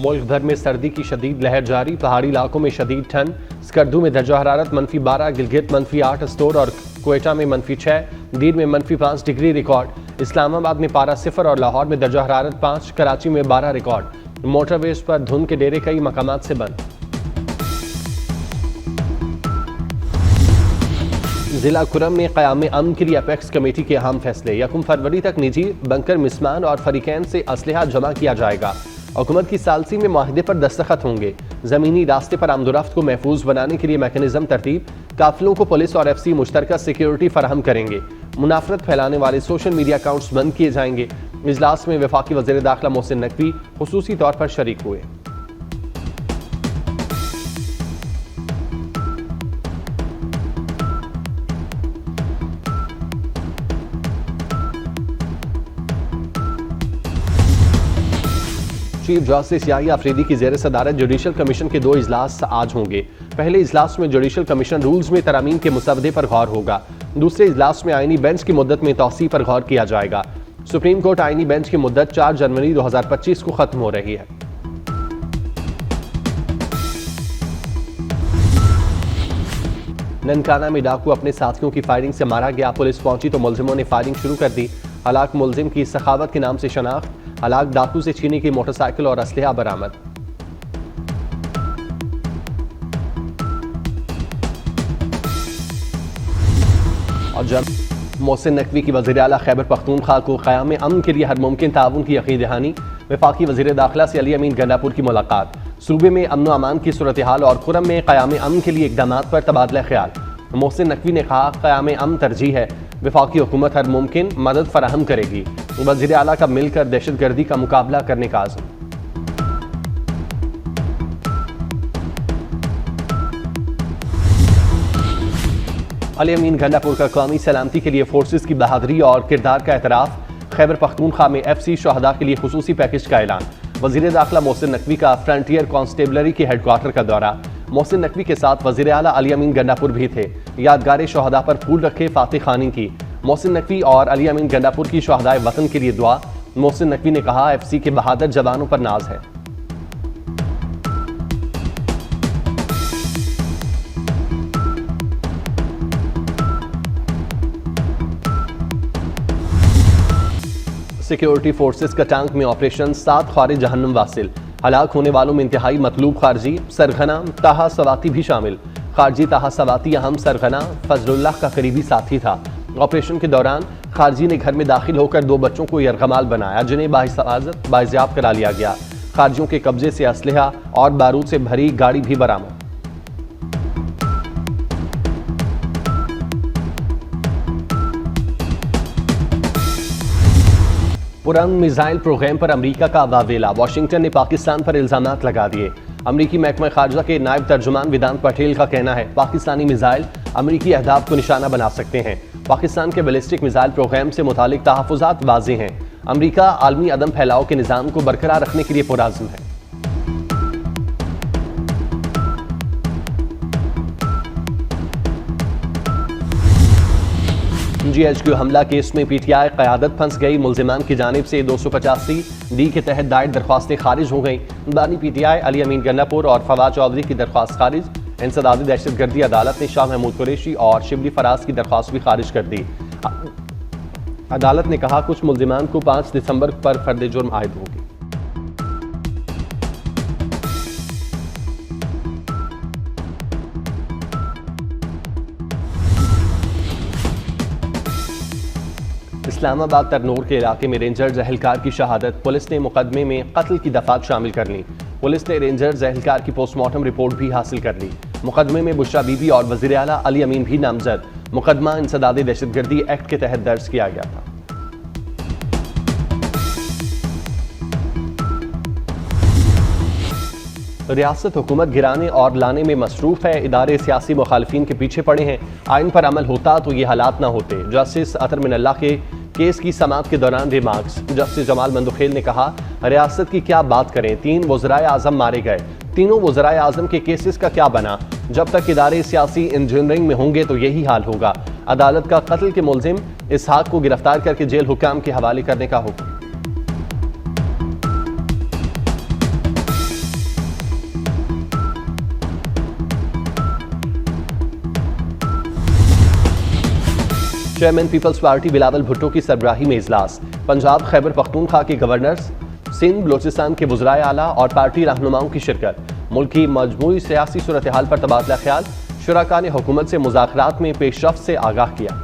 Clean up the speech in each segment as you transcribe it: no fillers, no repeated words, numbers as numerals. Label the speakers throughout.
Speaker 1: मुल्क भर में सर्दी की शदीद लहर जारी, पहाड़ी इलाकों में शदीद ठंड। स्कर्दू में दर्जा हरारत -12, गिलगित -8, स्टोर और क्वेटा में -6, दीर में -5 डिग्री रिकॉर्ड। इस्लामाबाद में पारा 0 और लाहौर में दर्जा हरारत 5, कराची में 12 रिकॉर्ड। मोटरवेज पर धुंध के डेरे कई मकामात से बंद। जिला कुरम में क़याम अमन के लिए अपेक्स कमेटी के अहम फैसले। 1 फरवरी तक निजी बंकर मिसमान और फरीकैन से असलहा जमा किया जाएगा। हुकूमत की सालसी में माहिदे पर दस्तखत होंगे। ज़मीनी रास्ते पर आमदोरफ्त को महफूज बनाने के लिए मैकेनिज्म तरतीब। काफिलों को पुलिस और FC मुश्तरका सिक्योरिटी फराहम करेंगे। मुनाफरत फैलाने वाले सोशल मीडिया अकाउंट्स बंद किए जाएंगे। इजलास में वफाकी वज़ीर दाखिला मोहसिन नकवी खुसूसी तौर पर शरीक हुए। चीफ जस्टिस याहिया अफरीदी की ज़ेर सदारत जुडिशल कमीशन के 2 इजलास आज होंगे। पहले इजलास में जुडिशल कमीशन रूल्स में तरामीम के मुसवदे पर गौर होगा। दूसरे इजलास में आईनी बेंच की मुद्दत में तौसी पर गौर किया जाएगा। सुप्रीम कोर्ट आईनी बेंच की मुद्दत 4 जनवरी 2025 को खत्म हो रही है। ननकाना में डाकू अपने साथियों की फायरिंग से मारा गया। पुलिस पहुंची तो मुलजिमों ने फायरिंग शुरू कर दी। हलाक मुलजिम की सखावत के नाम से शनाख्त। हलाक डाकू से छीनी की मोटरसाइकिल और असलहा बरामद। और जब मोहसिन नकवी की वज़ीर आला खैबर पख्तूनख्वा को क़याम अमन के लिए हर मुमकिन ताउन की यकीन दहानी। वफाकी वज़ीर दाखिला से अली अमीन गंडापुर की मुलाकात। सूबे में अमन व अमान की सूरत हाल और खुरम में क़याम अमन के लिए इक़दामात पर तबादला ख्याल। मोहसिन नकवी ने कहा, क़याम अमन तरजीह है। वफाकी हुकूमत हर मुमकिन मदद फराहम करेगी। वज़ीर आला का मिलकर दहशतगर्दी का मुकाबला करने का आज़म। अली अमीन गंडापुर का कौमी सलामती के लिए फोर्सेस की बहादुरी और किरदार का एतराफ़। खैबर पख्तूनख्वा में FC शहदा के लिए खुसूसी पैकेज का ऐलान। वज़ीर दाखिला मोहसिन नकवी का फ्रंटियर कांस्टेबलरी के हेडक्वार्टर का दौरा। मोहसिन नकवी के साथ वज़ीर आला अली अमीन गंडापुर भी थे। यादगार शहदा पर फूल रखे, फातिह खानी की। मोहसिन नकवी और अली अमीन गंडापुर की शहदाए वतन के लिए दुआ। मोहसिन नकवी ने कहा, FC के बहादुर जवानों पर नाज है। सिक्योरिटी फोर्सेस का टैंक में ऑपरेशन, 7 ख्वारिज जहन्नम वासिल। हलाक होने वालों में इंतहाई मतलूब खारजी सरगना ताहा सवाती भी शामिल। खारजी ताहा सवाती अहम सरगना फजलुल्लाह का करीबी साथी था। ऑपरेशन के दौरान खारजी ने घर में दाखिल होकर 2 बच्चों को यरगमाल बनाया, जिन्हें बाहिफाजत बाइज़्याब करा लिया गया। खारजियों के कब्जे से असलहा और बारूद से भरी गाड़ी भी बरामद। पुरन मिसाइल प्रोग्राम पर अमेरिका का वावेला। वाशिंगटन ने पाकिस्तान पर इल्जामात लगा दिए। अमेरिकी महकमा खारजा के नायब तर्जुमान वेदांत पटेल का कहना है, पाकिस्तानी मिसाइल अमेरिकी अहदाफ को निशाना बना सकते हैं। पाकिस्तान के बैलिस्टिक मिसाइल प्रोग्राम से मुतालिक तहफ़्फ़ुज़ात वाज़ेह हैं। अमेरिका आलमी अदम फैलाव के निज़ाम को बरकरार रखने के लिए पुरअज़्म है। GHQ हमला केस में PTI क़यादत फंस गई। मुल्ज़िमान की जानिब से 285D के तहत दायर दरख्वास्तें खारिज हो गई। बानी PTI अली अमीन गंडापुर और फवाद चौधरी की दरख्वास्त खारिज। इंसदादी दहशतगर्दी अदालत ने शाह महमूद कुरैशी और शिबली फराज की दरख्वास्त भी खारिज कर दी। अदालत ने कहा, कुछ मुल्ज़िमान को 5 दिसंबर पर फर्द जुर्म आयद होगी। इस्लामाबाद तरनूर के इलाके में रेंजर्स एहलकार की शहादत। पुलिस ने मुकदमे में कत्ल की दफात शामिल कर ली। पुलिस ने रेंजर्स एहलकार की पोस्टमार्टम रिपोर्ट भी हासिल कर ली। मुकदमे में बुशरा बीबी और वज़ीर आला अली अमीन भी नामजद। मुकदमा इंसदादी दहशतगर्दी एक्ट के तहत दर्ज किया गया था। रियासत हुकूमत गिराने और लाने में मसरूफ है। इदारे सियासी मुखालिफिन के पीछे पड़े हैं। आइन पर अमल होता तो ये हालात ना होते। जस्टिस अतर मिनल्लाह के केस की समाअत के दौरान रिमार्क्स। जस्टिस जमाल मंदुखेल ने कहा, रियासत की क्या बात करें, 3 वज़राए आज़म मारे गए। तीनों वज़राए आज़म के केसेस का क्या बना? जब तक इदारे सियासी इंजीनियरिंग में होंगे तो यही हाल होगा। अदालत का कत्ल के मुलजिम इसहाक को गिरफ्तार करके जेल हुक्काम के हवाले करने का हुक्म। चेयरमैन पीपल्स पार्टी बिलावल भुट्टो की सरबराही में इजलास। पंजाब खैबर पख्तूनख्वा के गवर्नर, सिंध बलोचिस्तान के वज़राए आला और पार्टी रहनुमाओं की शिरकत। मुल्क की मजमूई सियासी सूरत हाल पर तबादला ख्याल। शुराका ने हुकूमत से मुज़ाकरात में पेशरफ्त से आगाह किया।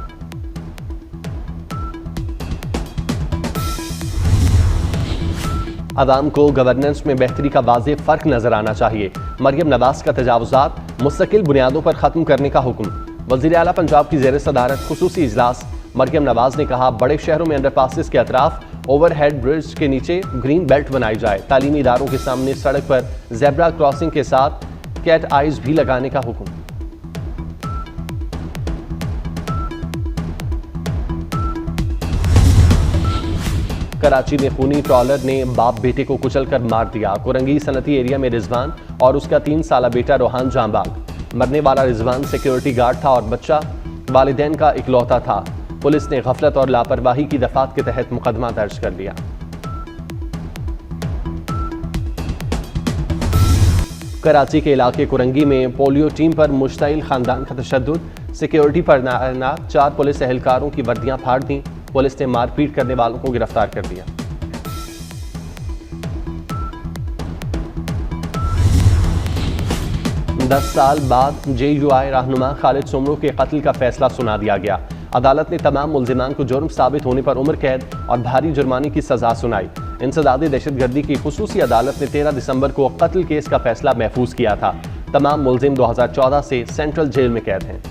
Speaker 1: अवाम को गवर्नेंस में बेहतरी का वाज़ेह फ़र्क नजर आना चाहिए। मरियम नवाज का तजावुज़ात मुस्तकिल बुनियादों पर ख़त्म करने का हुक्म। वज़ीर आला पंजाब की ज़ेर सदारत खुसूसी इजलास। मरियम नवाज ने कहा, बड़े शहरों में अंडरपासेस के अतराफ ओवरहेड ब्रिज के नीचे ग्रीन बेल्ट बनाई जाए। तालीमी इदारों के सामने सड़क पर ज़ेब्रा क्रॉसिंग के साथ कैट आइज भी लगाने का हुक्म। कराची में खूनी ट्रॉलर ने बाप बेटे को कुचलकर मार दिया। कोरंगी सनती एरिया में रिजवान और उसका 3 साला बेटा रोहान जाँ बाग। मरने वाला रिजवान सिक्योरिटी गार्ड था और बच्चा वालिदैन का इकलौता था। पुलिस ने गफलत और लापरवाही की दफात के तहत मुकदमा दर्ज कर लिया। कराची के इलाके कुरंगी में पोलियो टीम पर मुश्तइल खानदान का तशद्दुद। सिक्योरिटी पर तैनात 4 पुलिस एहलकारों की वर्दियां फाड़ दी। पुलिस ने मारपीट करने वालों को गिरफ्तार कर लिया। दस साल बाद JUI रहनुमा खालिद सुमरो के कत्ल का फैसला सुना दिया गया। अदालत ने तमाम मुल्जिमान को जुर्म साबित होने पर उम्र कैद और भारी जुर्माने की सजा सुनाई। इंसदाद दहशतगर्दी की खुसूसी अदालत ने 13 दिसंबर को कत्ल केस का फैसला महफूज किया था। तमाम मुल्जिम 2014 से सेंट्रल जेल में कैद हैं।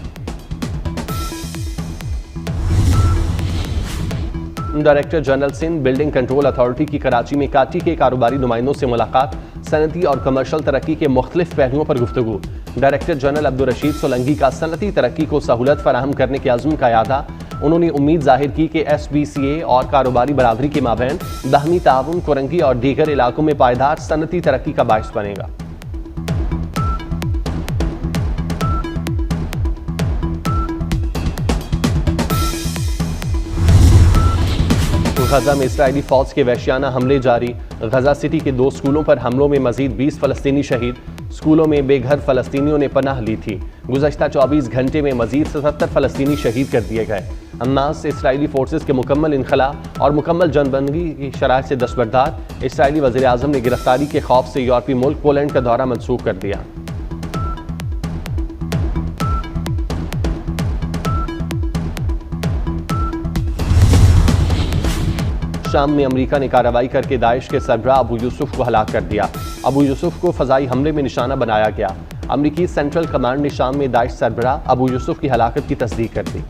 Speaker 1: Director general Sindh building control authority की कराची में काटी के कारोबारी नुमाइंदों से मुलाकात। सनती और कमर्शल तरक्की के मुख्तलिफ पहलुओं पर गुफ्तगू। डायरेक्टर जनरल अब्दुल रशीद सोलंकी का सनती तरक्की को सहूलत फराहम करने के अज़्म का यादा। उन्होंने उम्मीद जाहिर की कि SBCA और कारोबारी बरादरी के माबैन बाहमी ताउन कोरंगी और दीगर इलाकों में पायदार सनती तरक्की का बाइस बनेगा। गजा में इस्राएली फौज के वहशियाना हमले जारी। गजा सिटी के 2 स्कूलों पर हमलों में मजीद 20 फलस्तीनी शहीद। स्कूलों में बेघर फलस्तीनियों ने पनाह ली थी। गुज़श्ता 24 घंटे में मजीद 77 फलस्तीनी शहीद कर दिए गए। हमास इस्राएली फोर्सेस के मुकम्मल इनखला और मुकम्मल जनबंदी की शराइत से दस्तबरदार। इस्राएली वज़ीर आज़म ने गिरफ्तारी के खौफ से यूरोपीय मुल्क पोलैंड का दौरा मनसूख कर दिया। शाम में अमेरिका ने कार्रवाई करके दाइश के सरबराह अबू यूसुफ को हलाक कर दिया। अबू यूसुफ को फजाई हमले में निशाना बनाया गया। अमेरिकी सेंट्रल कमांड ने शाम में दाइश सरबराह अबू यूसुफ की हलाकत की तस्दीक कर दी।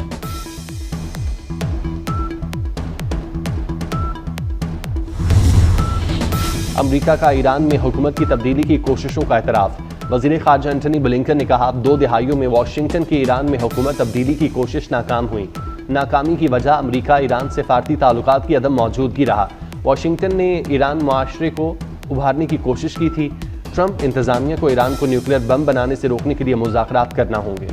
Speaker 1: अमेरिका का ईरान में हुकूमत की तब्दीली की कोशिशों का एतराफ़। वज़ीर ख़ारजा एंटनी ब्लिंकन ने कहा, 2 दिहाइयों में वाशिंगटन की ईरान में हुकूमत तब्दीली की कोशिश नाकाम हुई। नाकामी की वजह अमेरिका ईरान सिफारती ताल्लुकात की अदम मौजूदगी रहा। वाशिंगटन ने ईरान मुआशरे को उभारने की कोशिश की थी। ट्रंप इंतजामिया को ईरान को न्यूक्लियर बम बनाने से रोकने के लिए मुज़ाकरात करना होंगे।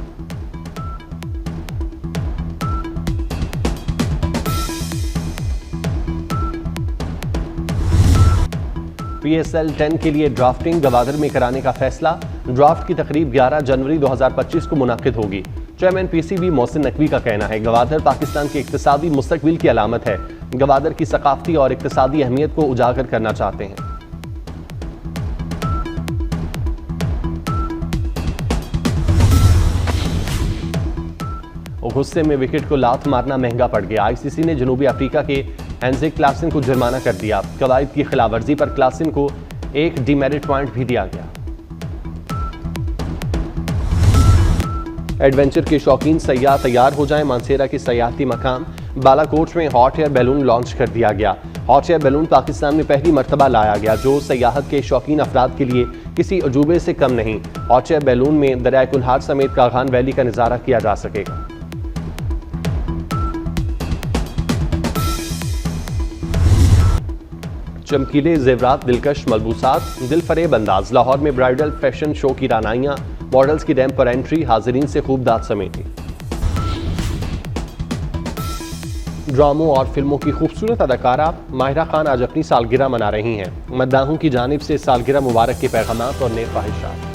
Speaker 1: PSL 10 के लिए ड्राफ्टिंग गवादर में कराने का फैसला। ड्राफ्ट की तकरीब 11 जनवरी 2025 को मुनाकिद होगी। चेयरमैन PCB मोहसिन नकवी का कहना है, गवादर पाकिस्तान के इक्तिसादी मुस्तकबिल की अलामत है। गवादर की सकाफती और इक्तिसादी अहमियत को उजागर करना चाहते हैं। गुस्से में विकेट को लात मारना महंगा पड़ गया। ICC ने जनूबी अफ्रीका के एंजिक क्लासन को जुर्माना कर दिया। कवायद की खिलाफवर्जी पर क्लासन को 1 डीमेरिट पॉइंट भी दिया गया। एडवेंचर के शौकीन सयाह तैयार हो जाएं। मानसेरा के सयाहती मकाम बालाकोट में हॉट एयर बैलून लॉन्च कर दिया गया। हॉट एयर बैलून पाकिस्तान में पहली मरतबा लाया गया, जो सयाहत के शौकीन अफराद के लिए किसी अजूबे से कम नहीं। हॉट एयर बैलून में दरिया कुल्हार समेत कागान वैली का नज़ारा किया जा सकेगा। चमकीले जेवरात, दिलकश मलबूसात, दिलफरेब अंदाज। लाहौर में ब्राइडल फैशन शो की रानाइयां, मॉडल्स की रैंप पर एंट्री, हाजिरीन से खूब दाद समेटी। ड्रामों और फिल्मों की खूबसूरत अदाकारा माहिरा खान आज अपनी सालगिरह मना रही हैं। मद्दाहों की जानिब से सालगिरह मुबारक के पैगामात और नेक ख्वाहिशात।